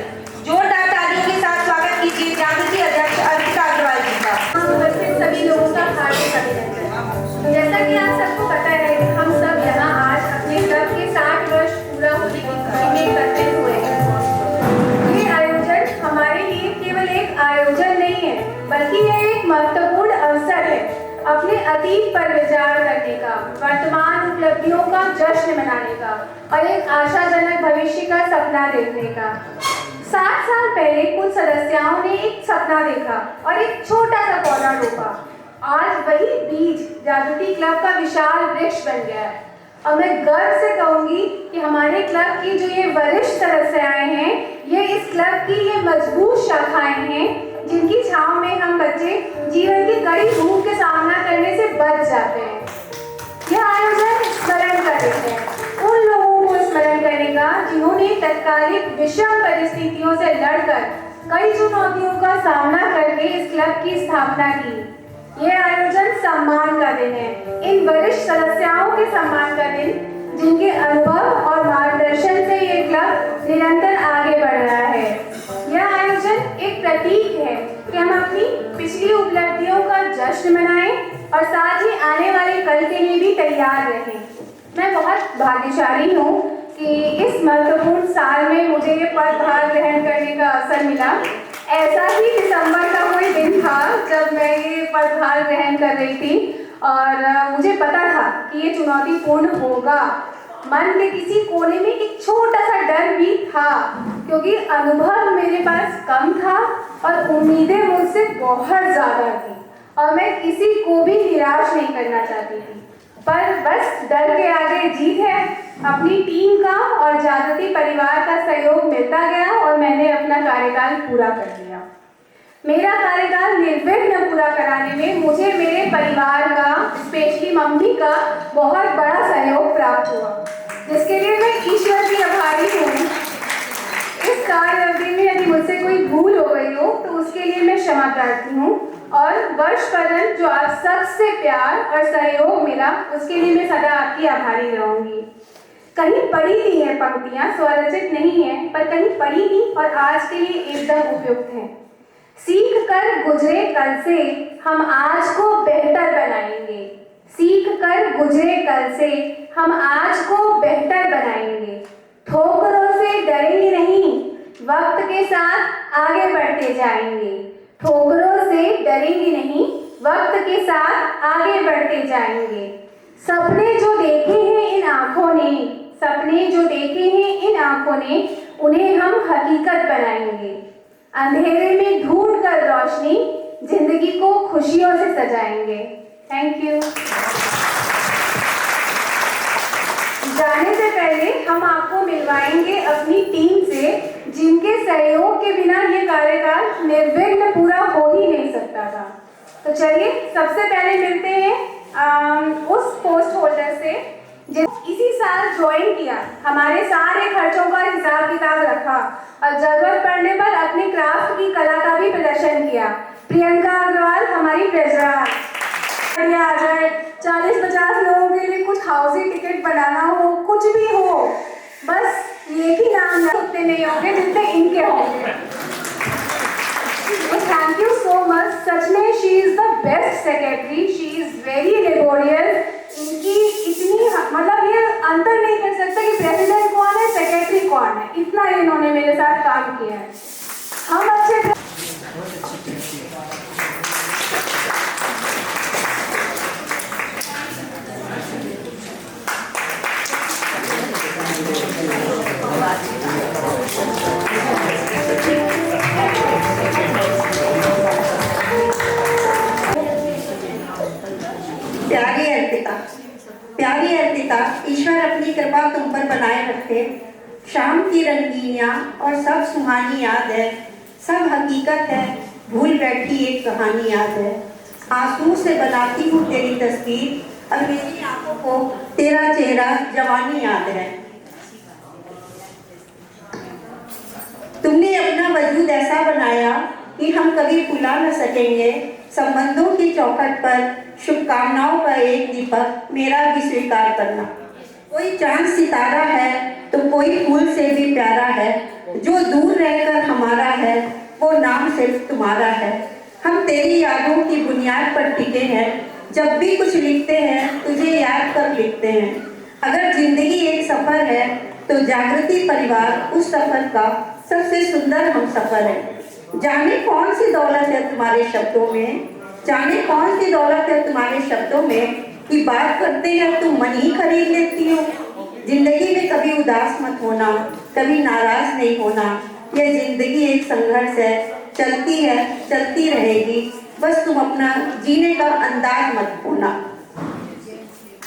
जोरदार तालियों के साथ स्वागत कीजिए जागृति अध्यक्ष अर्पिता अग्रवाल जी का। उपस्थित सभी लोगों का हार्दिक अभिनंदन। जैसा कि आप सबको पता है, हम सब यहाँ आज अपने क्लब के 60 वर्ष पूरा होने की खुशी में एकत्रित हुए हैं। ये आयोजन हमारे लिए केवल एक आयोजन नहीं है, बल्कि यह एक महत्वपूर्ण अवसर है अपने अतीत पर विचार करने का, वर्तमान उपलब्धियों का जश्न मनाने का और एक आशाजनक भविष्य का सपना देखने का। 60 साल पहले कुछ सदस्यों ने एक सपना देखा और एक छोटा सा पौधा रोपा। आज वही बीज जागृति क्लब का विशाल वृक्ष बन गया है और मैं गर्व से कहूंगी कि हमारे क्लब की जो ये वरिष्ठ सदस्याएं हैं, ये इस क्लब की ये मजबूत शाखाएं हैं जिनकी छांव में हम बच्चे जीवन की कड़ी भूख के सामना करने से बच जाते हैं। यह आयोजन स्मरण कर रहे हैं उन लोगों को स्मरण करने का जिन्होंने तत्कालिक विषम परिस्थितियों से लड़कर कई चुनौतियों का सामना करके इस क्लब की स्थापना की। यह आयोजन सम्मान का दिन है, इन वरिष्ठ सदस्यों के सम्मान का दिन जिनके अनुभव और मार्गदर्शन से ये क्लब निरंतर आगे बढ़ रहा है। यह आयोजन एक प्रतीक है कि हम अपनी पिछली उपलब्धियों का जश्न मनाएं और साथ ही आने वाले कल के लिए भी तैयार रहें। मैं बहुत भाग्यशाली हूँ कि इस महत्वपूर्ण साल में मुझे ये पदभार ग्रहण करने का अवसर मिला। ऐसा ही दिसंबर का कोई दिन था जब मैं ये पदभार ग्रहण कर रही थी और मुझे पता था कि ये चुनौतीपूर्ण होगा। मन के किसी कोने में एक छोटा सा डर भी था क्योंकि अनुभव मेरे पास कम था और उम्मीदें मुझसे बहुत ज़्यादा थी और मैं किसी को भी निराश नहीं करना चाहती थी। पर बस डर के आगे जीत है। अपनी टीम का और जागृति परिवार का सहयोग मिलता गया और मैंने अपना कार्यकाल पूरा कर लिया। मेरा कार्यकाल निर्विघ्न पूरा कराने में मुझे मेरे परिवार का, स्पेशली मम्मी का बहुत बड़ा सहयोग प्राप्त हुआ, जिसके लिए मैं ईश्वर की आभारी हूँ। इस कार्य अवधि में यदि मुझसे कोई भूल हो गई हो तो उसके लिए मैं क्षमा प्रार्थी हूँ और वर्ष पर्यंत जो आप सबसे प्यार और सहयोग मिला उसके लिए मैं सदा आपकी आभारी रहूंगी। कहीं पढ़ी थी है पंक्तियाँ, स्वरचित नहीं है, पर कहीं पढ़ी थी और आज के लिए एकदम उपयुक्त है। सीख कर गुजरे कल से हम आज को बेहतर बनाएंगे। सीख कर गुजरे कल से हम आज को बेहतर बनाएंगे। ठोकरों से डरेंगे नहीं, वक्त के साथ आगे बढ़ते जाएंगे। ठोकरों से डरेंगे नहीं, वक्त के साथ आगे बढ़ते जाएंगे। सपने जो देखे हैं इन आंखों ने, सपने जो देखे हैं इन आंखों ने, उन्हें हम हकीकत बनाएंगे। अंधेरे में ढूंढ कर रोशनी, जिंदगी को खुशियों से सजाएंगे। Thank you. जाने से पहले हम आपको मिलवाएंगे अपनी टीम से, जिनके सहयोग के बिना ये कार्यकाल निर्विघ्न पूरा हो ही नहीं सकता था। तो चलिए सबसे पहले मिलते हैं उस पोस्ट होल्डर से जिस इसी साल ज्वाइन किया, हमारे सारे खर्चों का हिसाब किताब रखा और जरूरत पड़ने पर अपने क्राफ्ट की कला का भी प्रदर्शन किया। प्रियंका अग्रवाल हमारी ट्रेजरर आ जाए, 40-50 लोगों के लिए कुछ हाउसी टिकट बनाना हो, कुछ भी हो, बस ये ही नाम उतने नहीं होंगे जितने इनके होंगे। Thank you so much. सच में she is the best secretary, she is very laborious. इनकी इतनी मतलब ये अंतर नहीं कर सकते कि प्रेसिडेंट कौन है सेक्रेटरी कौन है, इतना इन्होंने मेरे साथ काम किया है। हम अच्छे प्यारी अर्पिता, ईश्वर अपनी कृपा तुम पर बनाए रखे। शाम की रंगीनियाँ और सब सुहानी याद है, सब हकीकत है, भूल बैठी एक कहानी याद है। आंसू से बनाती हूँ तेरी तस्वीर और मेरी आंखों को तेरा चेहरा जवानी याद है। तुमने अपना वजूद ऐसा बनाया कि हम कभी भुला न सकेंगे। संबंधों की चौखट पर शुभकामनाओं का एक दीपक मेरा भी स्वीकार करना। कोई चांद सितारा है तो कोई फूल से भी प्यारा है, जो दूर रहकर हमारा है वो नाम सिर्फ तुम्हारा है। हम तेरी यादों की बुनियाद पर टिके हैं, जब भी कुछ लिखते हैं तुझे याद कर लिखते हैं। अगर जिंदगी एक सफर है तो जागृति परिवार उस सफर का सबसे सुंदर हम सफर है। जाने कौन सी दौलत है तुम्हारे शब्दों में, जाने कौन सी दौलत है तुम्हारे शब्दों में कि बात करते हैं तुम मन ही खरीद लेती हो। जिंदगी में कभी उदास मत होना, कभी नाराज नहीं होना। यह जिंदगी एक संघर्ष है, चलती है चलती रहेगी, बस तुम अपना जीने का अंदाज मत खोना।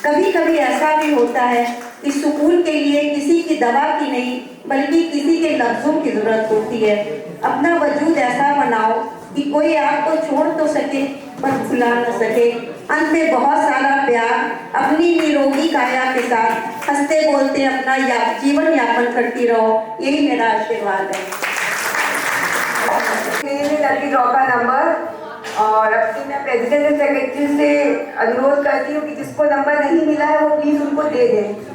कभी कभी ऐसा भी होता है कि सुकून के लिए किसी की दवा की नहीं बल्कि किसी के लफ्जों की जरूरत होती है। अपना वजूद ऐसा बनाओ कि कोई आपको छोड़ तो सके पर भुला न सके। अंत में बहुत सारा प्यार अपनी निरोगी काया के साथ हंसते बोलते अपना जीवन यापन करती रहो, यही मेरा आशीर्वाद है। लकी ड्रॉ का नंबर और अपनी मैं प्रेसिडेंट और सेक्रेटरी से अनुरोध करती हूँ कि जिसको नंबर नहीं मिला है वो प्लीज उनको दे दें।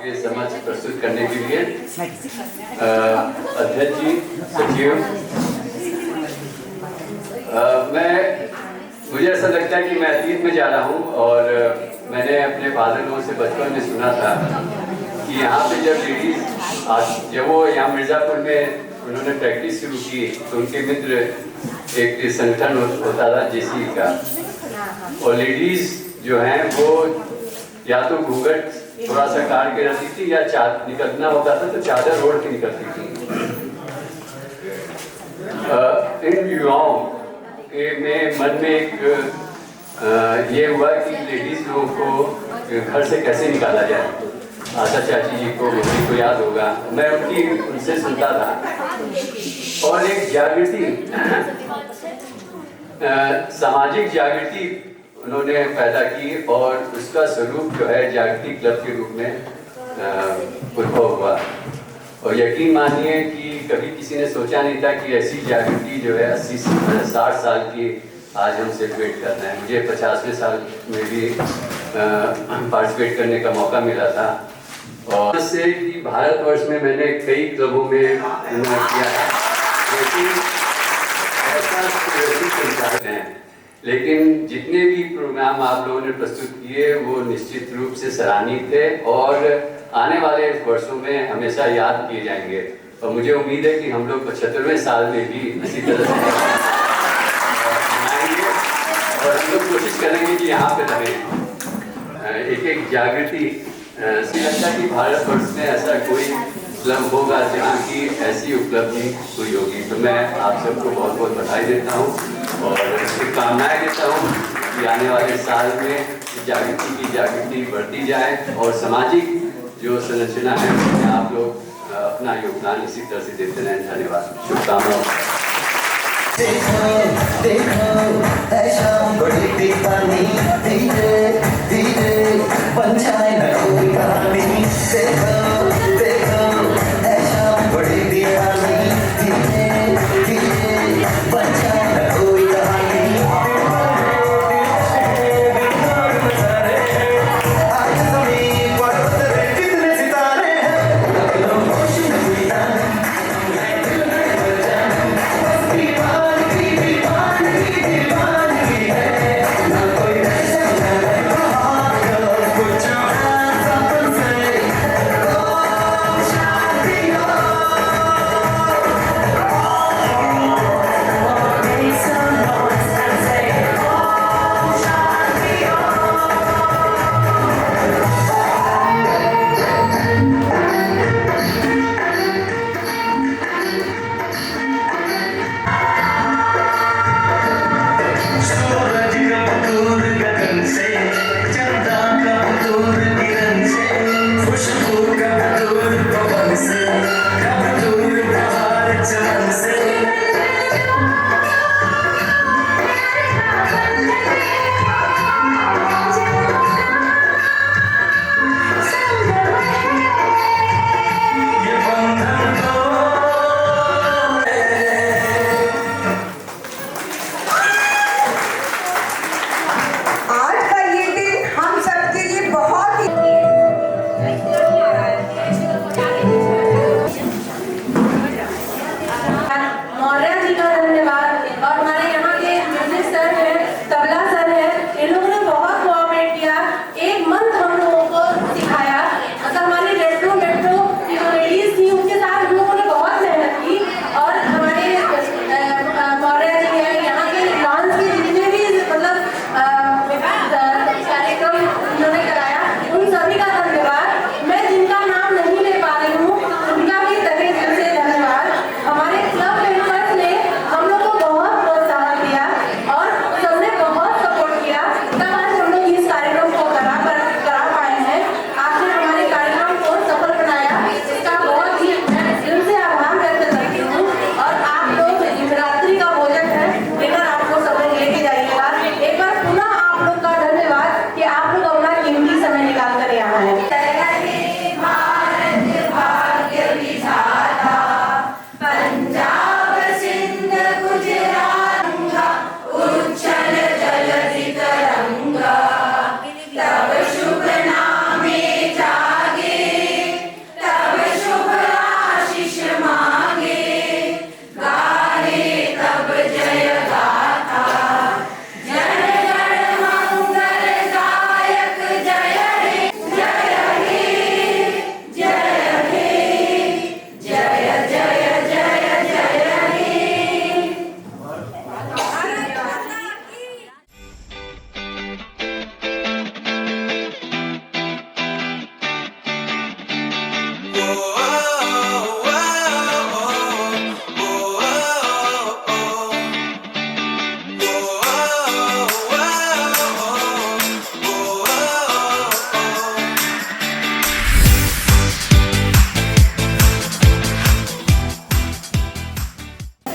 आपके समक्ष प्रस्तुत करने के लिए अध्यक्ष जी, सचिव, मुझे ऐसा लगता है कि मैं अतीत में जा रहा हूँ और मैंने अपने फादर लोगों से बचपन में सुना था कि यहाँ पे जब लेडीज जब वो यहाँ मिर्ज़ापुर में उन्होंने प्रैक्टिस शुरू की तो उनके मित्र एक संगठन होता था जेसी का, और लेडीज जो हैं वो या तो घूंघट थोड़ा सा काट के रखती थी या निकलना होता था तो चादर ओढ़ के निकलती थी। इन युवाओं के मन में एक ये हुआ कि लेडीज लोगों को घर से कैसे निकाला जाए। आशा चाची जी को मुझे को याद होगा, मैं उनसे सुनता था और एक जागृति सामाजिक जागृति उन्होंने पैदा की और उसका स्वरूप जो है जागृति क्लब के रूप में उद्भव हुआ। और यकीन मानिए कि कभी किसी ने सोचा नहीं था कि ऐसी जागृति जो है 80-60 साल की आज हम सेलिब्रेट कर रहे हैं। मुझे 50वें साल में भी पार्टिसिपेट करने का मौका मिला था और इससे कि भारतवर्ष में मैंने कई क्लबों में किया है, लेकिन ऐसा संचालन है। लेकिन जितने भी प्रोग्राम आप लोगों ने प्रस्तुत किए वो निश्चित रूप से सराहनीय थे और आने वाले वर्षों में हमेशा याद किए जाएंगे। और मुझे उम्मीद है कि हम लोग 75वें साल में भी इसी तरह से मनाएंगे और हम लोग कोशिश करेंगे कि यहाँ पे रहें। एक जागृति लगता है कि भारतवर्ष में ऐसा कोई क्लब होगा जहाँ की ऐसी उपलब्धि हुई होगी। तो मैं आप सबको बहुत बहुत बधाई देता हूँ और शुभकामनाएं देता हूँ कि आने वाले साल में जागृति बढ़ती जाए और सामाजिक जो संरचना है उसमें आप लोग अपना योगदान इसी तरह से देते रहें। धन्यवाद, शुभकामनाएं। देखो ऐसा बड़ी दीवानी धीरे धीरे बन जा